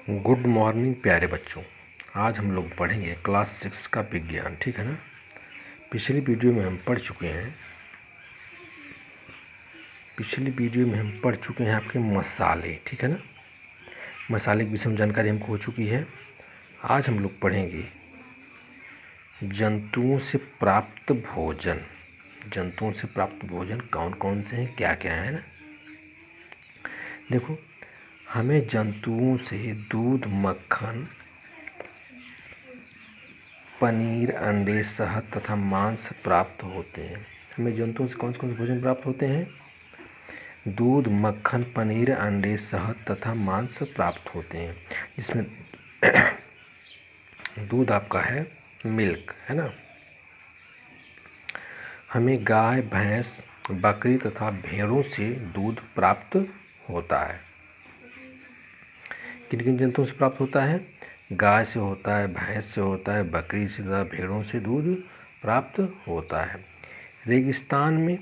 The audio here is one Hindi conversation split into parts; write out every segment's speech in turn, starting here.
गुड मॉर्निंग प्यारे बच्चों। आज हम लोग पढ़ेंगे क्लास 6 का विज्ञान, ठीक है ना। पिछली वीडियो में हम पढ़ चुके हैं आपके मसाले, ठीक है ना। मसाले की विषय में जानकारी हमको हो चुकी है। आज हम लोग पढ़ेंगे जंतुओं से प्राप्त भोजन। जंतुओं से प्राप्त भोजन कौन कौन से हैं, क्या क्या है ना। देखो, हमें जंतुओं से दूध, मक्खन, पनीर, अंडे, शहद तथा मांस प्राप्त होते हैं। हमें जंतुओं से कौन से भोजन प्राप्त होते हैं? दूध, मक्खन, पनीर, अंडे, शहद तथा मांस प्राप्त होते हैं। इसमें दूध आपका है मिल्क, है ना। हमें गाय, भैंस, बकरी तथा भेड़ों से दूध प्राप्त होता है। किन किन जंतुओं से प्राप्त होता है? गाय से होता है, भैंस से होता है, बकरी से तथा भेड़ों से दूध प्राप्त होता है। रेगिस्तान में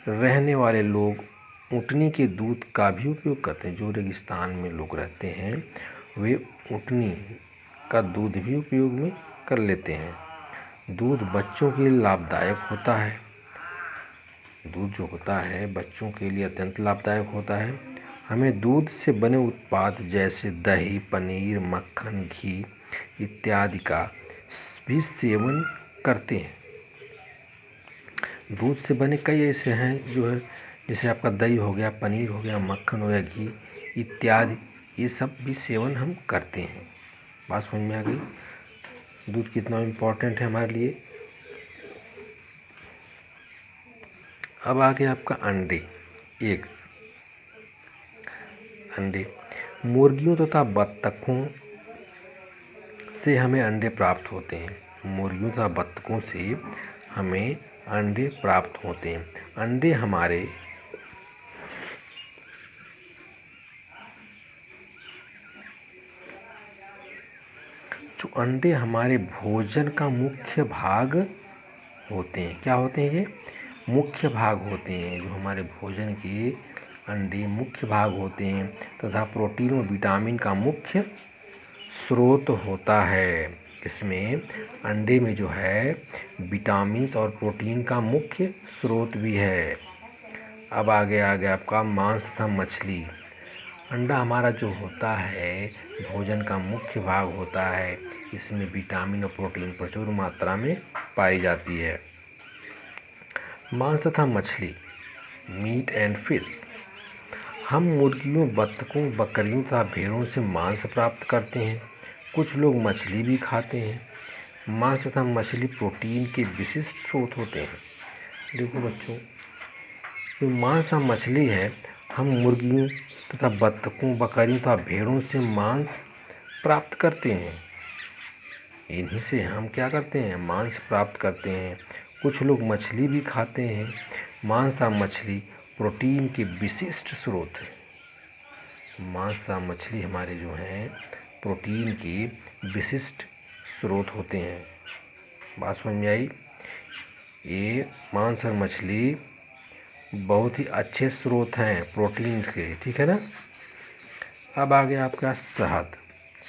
रहने वाले लोग ऊँटनी के दूध का भी उपयोग करते हैं। जो रेगिस्तान में लोग रहते हैं वे ऊँटनी का दूध भी उपयोग में कर लेते हैं। दूध बच्चों के लिए लाभदायक होता है। दूध जो होता है बच्चों के लिए अत्यंत लाभदायक होता है। हमें दूध से बने उत्पाद जैसे दही, पनीर, मक्खन, घी इत्यादि का भी सेवन करते हैं। दूध से बने कई ऐसे हैं जो है, जैसे आपका दही हो गया, पनीर हो गया, मक्खन हो गया, घी इत्यादि, ये सब भी सेवन हम करते हैं। बात समझ में आ गई? दूध कितना इम्पोर्टेंट है हमारे लिए। अब आ गया आपका अंडे, एग। अंडे मुर्गियों तथा बत्तखों से हमें अंडे प्राप्त होते हैं। मुर्गियों तथा बत्तखों से हमें अंडे प्राप्त होते हैं। अंडे हमारे भोजन का मुख्य भाग होते हैं। क्या होते हैं ये? मुख्य भाग होते हैं। जो हमारे भोजन के अंडे मुख्य भाग होते हैं तथा प्रोटीन और विटामिन का मुख्य स्रोत होता है। इसमें अंडे में जो है विटामिन और प्रोटीन का मुख्य स्रोत भी है। अब आ गया आपका मांस तथा मछली। अंडा हमारा जो होता है भोजन का मुख्य भाग होता है। इसमें विटामिन और प्रोटीन प्रचुर मात्रा में पाई जाती है। मांस तथा मछली, मीट एंड फिश। हम मुर्गियों, बत्तखों, बकरियों तथा भेड़ों से मांस प्राप्त करते हैं। कुछ लोग मछली भी खाते हैं। मांस तथा मछली प्रोटीन के विशिष्ट स्रोत होते हैं। देखो बच्चों, जो मांस तथा मछली है, हम मुर्गियों तथा बत्तखों, बकरियों तथा भेड़ों से मांस प्राप्त करते हैं। इन्हीं से हम क्या करते हैं? मांस प्राप्त करते हैं। कुछ लोग मछली भी खाते हैं। मांस तथा मछली प्रोटीन के विशिष्ट स्रोत हैं। मांस तथा मछली हमारे जो हैं प्रोटीन के विशिष्ट स्रोत होते हैं। बात समझ में आई? ये मांस और मछली बहुत ही अच्छे स्रोत हैं प्रोटीन के, ठीक है ना। अब आ गया आपका शहद।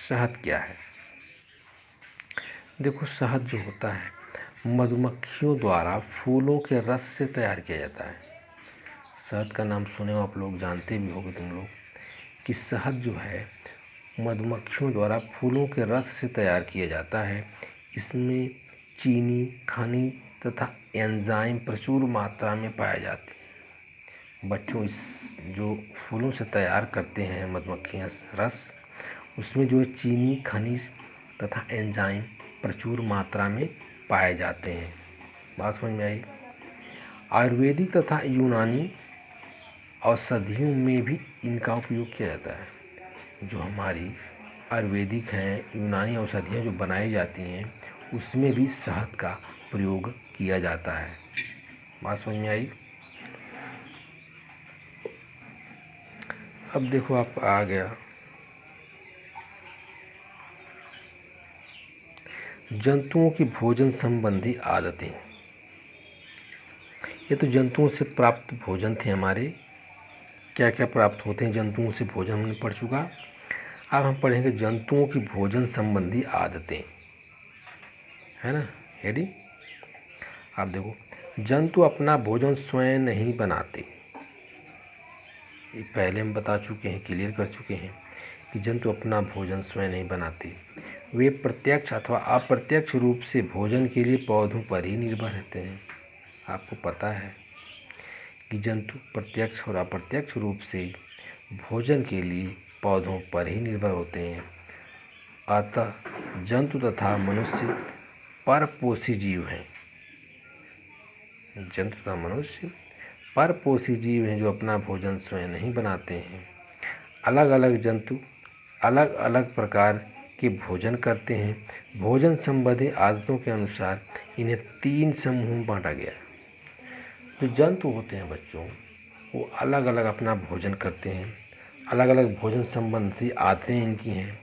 शहद क्या है? देखो, शहद जो होता है मधुमक्खियों द्वारा फूलों के रस से तैयार किया जाता है। शहद का नाम सुने हो आप लोग, जानते भी होगे तुम लोग कि शहद जो है मधुमक्खियों द्वारा फूलों के रस से तैयार किया जाता है। इसमें चीनी, खनिज तथा एंजाइम प्रचुर मात्रा में पाए जाते हैं। बच्चों, इस जो फूलों से तैयार करते हैं मधुमक्खियाँ रस, उसमें जो चीनी, खनिज तथा एंजाइम प्रचुर मात्रा में पाए जाते हैं। बात समझ में आई? आयुर्वेदिक तथा यूनानी औषधियों में भी इनका उपयोग किया जाता है। जो हमारी आयुर्वेदिक हैं, यूनानी औषधियाँ जो बनाई जाती हैं, उसमें भी शहद का प्रयोग किया जाता है। बात समझ में आई? अब देखो, आप आ गया जंतुओं की भोजन संबंधी आदतें। ये तो जंतुओं से प्राप्त भोजन थे हमारे। क्या क्या प्राप्त होते हैं जंतुओं से भोजन, हमने पढ़ चुका। अब हम पढ़ेंगे जंतुओं की भोजन संबंधी आदतें, है ना। रेडी। आप देखो, जंतु अपना भोजन स्वयं नहीं बनाते। ये पहले हम बता चुके हैं, क्लियर कर चुके हैं कि जंतु अपना भोजन स्वयं नहीं बनाते। वे प्रत्यक्ष अथवा अप्रत्यक्ष रूप से भोजन के लिए पौधों पर ही निर्भर रहते हैं। आपको पता है कि जंतु प्रत्यक्ष और अप्रत्यक्ष रूप से भोजन के लिए पौधों पर ही निर्भर होते हैं। अतः जंतु तथा मनुष्य परपोषी जीव हैं। जंतु तथा मनुष्य परपोषी जीव हैं जो अपना भोजन स्वयं नहीं बनाते हैं। अलग अलग जंतु अलग अलग प्रकार के भोजन करते हैं। भोजन संबंधी आदतों के अनुसार इन्हें 3 समूहों में बांटा गया है। जो जंतु होते हैं बच्चों, वो अलग अलग अपना भोजन करते हैं। अलग अलग भोजन संबंधी आदतें इनकी हैं।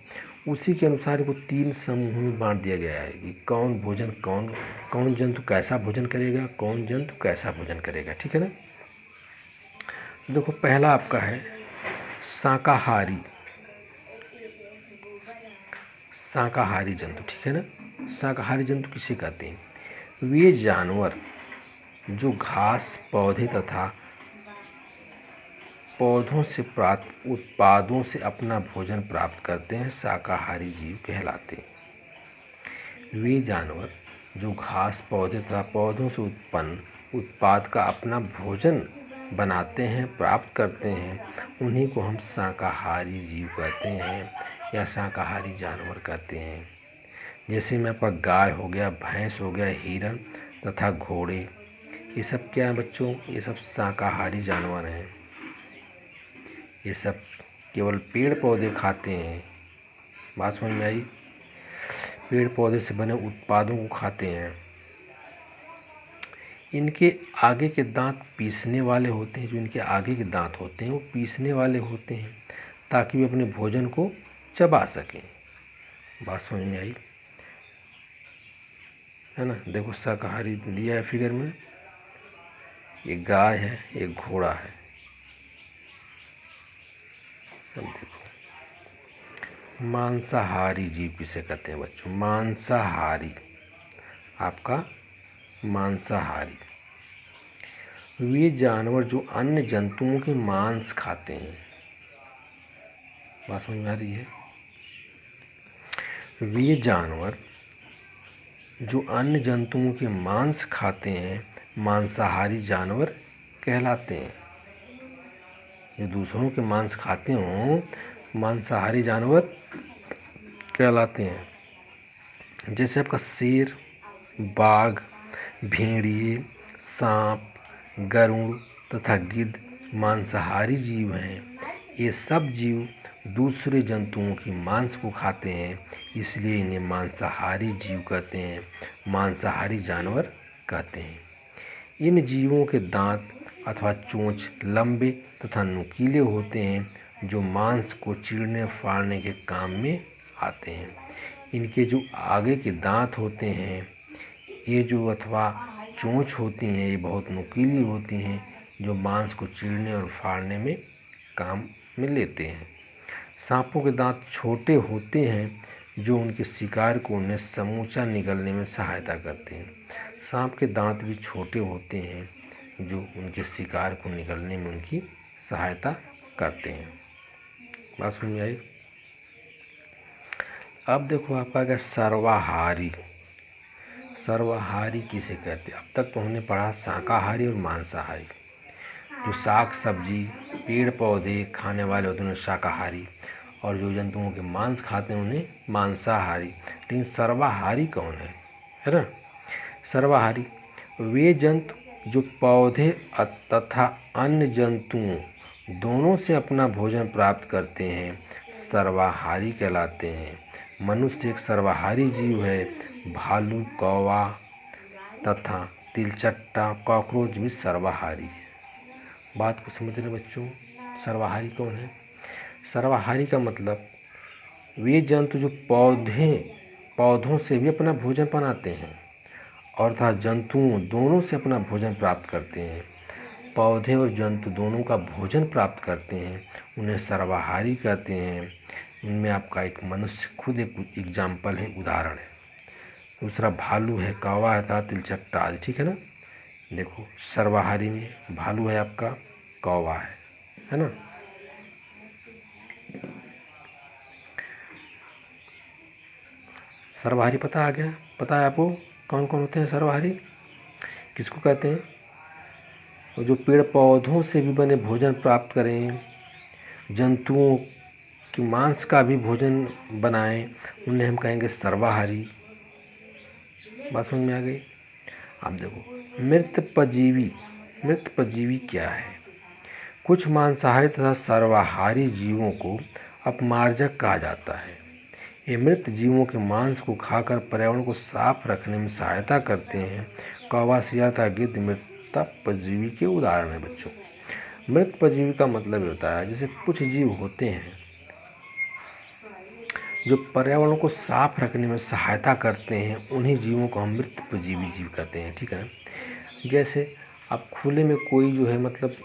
उसी के अनुसार इनको 3 समूहों में बांट दिया गया है कि कौन जंतु कैसा भोजन करेगा, कौन जंतु कैसा भोजन करेगा। ठीक है ना। देखो, पहला आपका है शाकाहारी। शाकाहारी जंतु, ठीक है ना। शाकाहारी जंतु किसे कहते हैं? वे जानवर जो घास, पौधे तथा पौधों से प्राप्त उत्पादों से अपना भोजन प्राप्त करते हैं, शाकाहारी जीव कहलाते हैं। वे जानवर जो घास, पौधे तथा पौधों से उत्पन्न उत्पाद का अपना भोजन बनाते हैं, प्राप्त करते हैं, उन्हीं को हम शाकाहारी जीव कहते हैं या शाकाहारी जानवर कहते हैं। जैसे में आपका गाय हो गया, भैंस हो गया, हिरन तथा घोड़े, ये सब क्या है बच्चों? ये सब शाकाहारी जानवर हैं। ये सब केवल पेड़ पौधे खाते हैं। बात समझ में आई? पेड़ पौधे से बने उत्पादों को खाते हैं। इनके आगे के दांत पीसने वाले होते हैं। जो इनके आगे के दांत होते हैं वो पीसने वाले होते हैं ताकि वे अपने भोजन को चबा सकें। बात समझ में आई? है ना। देखो, शाकाहारी दिया है फिगर में। ये गाय है, एक घोड़ा है। अब देखो, मांसाहारी जीव किसे कहते हैं बच्चों? मांसाहारी। आपका मांसाहारी वे जानवर जो अन्य जंतुओं के मांस खाते हैं। बात समझ में आ रही है? वे जानवर जो अन्य जंतुओं के मांस खाते हैं, मांसाहारी जानवर कहलाते हैं। जो दूसरों के मांस खाते हों, मांसाहारी जानवर कहलाते हैं। जैसे आपका शेर, बाघ, भेड़िए, सांप, गरुड़ तथा गिद्ध मांसाहारी जीव हैं। ये सब जीव दूसरे जंतुओं की मांस को खाते हैं, इसलिए इन्हें मांसाहारी जीव कहते हैं, मांसाहारी जानवर कहते हैं। इन जीवों के दांत अथवा चोंच लंबे तथा नुकीले होते हैं जो मांस को चीरने फाड़ने के काम में आते हैं। इनके जो आगे के दांत होते हैं, ये जो अथवा चोंच होती हैं, ये बहुत नुकीली होती हैं जो मांस को चीरने और फाड़ने में काम में लेते हैं। सांपों के दांत छोटे होते हैं जो उनके शिकार को उन्हें समूचा निगलने में सहायता करते हैं। सांप के दांत भी छोटे होते हैं जो उनके शिकार को निगलने में उनकी सहायता करते हैं। बात समझ में आई? अब देखो, आपका क्या सर्वाहारी। सर्वाहारी किसे कहते हैं? अब तक तो हमने पढ़ा शाकाहारी और मांसाहारी। जो साग सब्जी, पेड़ पौधे खाने वाले होते हैं उन्हें शाकाहारी, और जो जंतुओं के मांस खाते हैं उन्हें मांसाहारी। लेकिन सर्वाहारी कौन है ना? सर्वाहारी वे जंतु जो पौधे तथा अन्य जंतुओं दोनों से अपना भोजन प्राप्त करते हैं, सर्वाहारी कहलाते हैं। मनुष्य एक सर्वाहारी जीव है। भालू, कौवा तथा तिलचट्टा, कॉकरोच भी सर्वाहारी है। बात को समझ रहे बच्चों? सर्वाहारी कौन है? सर्वाहारी का मतलब वे जंतु जो पौधों से भी अपना भोजन बनाते हैं और तथा जंतुओं दोनों से अपना भोजन प्राप्त करते हैं। पौधे और जंतु दोनों का भोजन प्राप्त करते हैं, उन्हें सर्वाहारी कहते हैं। उनमें आपका एक मनुष्य खुद एक एग्जाम्पल है, उदाहरण है। दूसरा भालू है, कौवा है था, तिलचट्टा आदि, ठीक है ना। देखो सर्वाहारी में भालू है आपका, कौवा है ना। सर्वाहारी पता आ गया, पता है आपको कौन कौन होते हैं सर्वाहारी, किसको कहते हैं? तो जो पेड़ पौधों से भी बने भोजन प्राप्त करें, जंतुओं कि मांस का भी भोजन बनाएं, उन्हें हम कहेंगे सर्वाहारी। बात समझ में आ गई। अब देखो मृत परजीवी क्या है? कुछ मांसाहारी तथा सर्वाहारी जीवों को अपमार्जक कहा जाता है। ये मृत जीवों के मांस को खाकर पर्यावरण को साफ रखने में सहायता करते हैं। कौवा, सियार तथा गिद्ध मृत परजीवी के उदाहरण हैं बच्चों। मृत परजीवी का मतलब होता है जैसे कुछ जीव होते हैं जो पर्यावरण को साफ रखने में सहायता करते हैं, उन्हीं जीवों को हम मृत परजीवी जीव कहते हैं, ठीक है ना। जैसे अब खुले में कोई जो है मतलब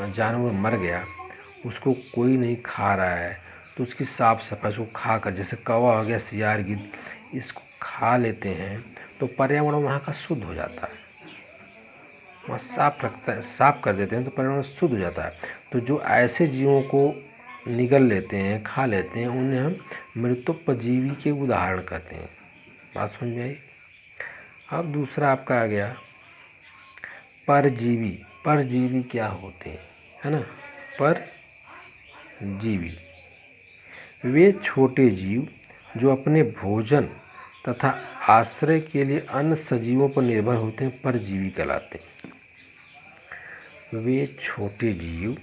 जानवर मर गया, उसको कोई नहीं खा रहा है, तो उसकी साफ सफाई, उसको खा कर, जैसे कौवा हो गया, सियार, गिद्ध, इसको खा लेते हैं तो पर्यावरण वहाँ का शुद्ध हो जाता है, वहाँ साफ कर देते हैं तो पर्यावरण शुद्ध हो जाता है। तो जो ऐसे जीवों को निगल लेते हैं, खा लेते हैं, उन्हें हम मृतोपजीवी के उदाहरण कहते हैं। बात समझ में आई। अब दूसरा आपका आ गया परजीवी। परजीवी क्या होते हैं, है ना। परजीवी वे छोटे जीव जो अपने भोजन तथा आश्रय के लिए अन्य सजीवों पर निर्भर होते हैं, परजीवी कहलाते हैं। वे छोटे जीव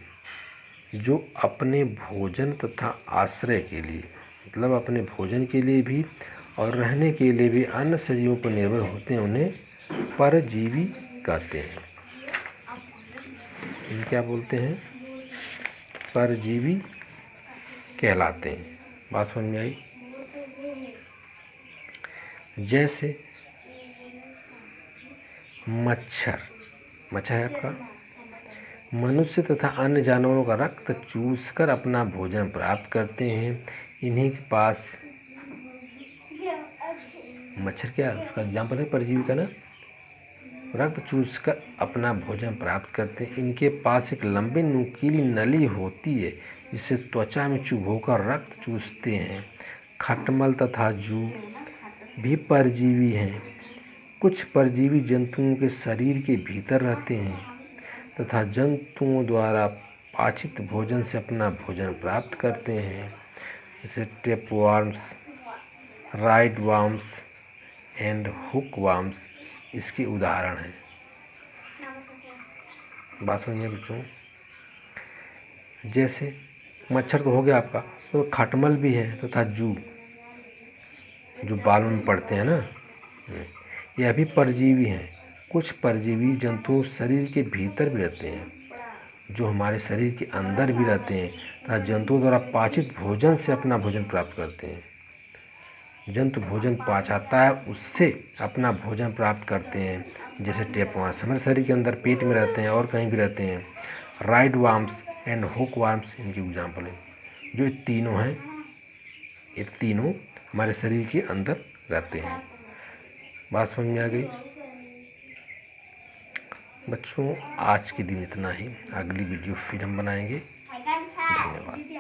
जो अपने भोजन तथा आश्रय के लिए, मतलब अपने भोजन के लिए भी और रहने के लिए भी अन्य सजीवों पर निर्भर होते हैं, उन्हें परजीवी कहते हैं। इन्हें क्या बोलते हैं? परजीवी कहलाते हैं। बात समझ में आई। जैसे मच्छर है आपका, मनुष्य तथा अन्य जानवरों का रक्त चूसकर अपना भोजन प्राप्त करते हैं। इन्हीं के पास मच्छर क्या है, उसका एग्जाम्पल है परजीवी का ना। रक्त चूसकर अपना भोजन प्राप्त करते हैं। इनके पास एक लंबी नुकीली नली होती है जिसे त्वचा में चुभोकर रक्त चूसते हैं। खटमल तथा जू भी परजीवी हैं। कुछ परजीवी जंतुओं के शरीर के भीतर रहते हैं तथा जंतुओं द्वारा पाचित भोजन से अपना भोजन प्राप्त करते हैं, जैसे tapeworms, ride worms and hook worms इसके उदाहरण हैं। बात समझिए बच्चों। जैसे मच्छर तो हो गया आपका, तो खटमल भी है तथा जू जो बालों में पड़ते हैं ना, यह भी परजीवी हैं। कुछ परजीवी जंतु शरीर के भीतर भी रहते हैं, जो हमारे शरीर के अंदर भी रहते हैं तथा जंतुओं द्वारा पाचित भोजन से अपना भोजन प्राप्त करते हैं। जंतु भोजन पचाता है, उससे अपना भोजन प्राप्त करते हैं, जैसे टेपवर्म्स हमारे शरीर के अंदर पेट में रहते हैं और कहीं भी रहते हैं। Ride worms and hook worms इनकी एग्जाम्पल है। जो ये तीनों हैं, ये तीनों हमारे शरीर के अंदर रहते हैं। बात समझ में आ गई बच्चों। आज के दिन इतना ही, अगली वीडियो फिर हम बनाएंगे। धन्यवाद।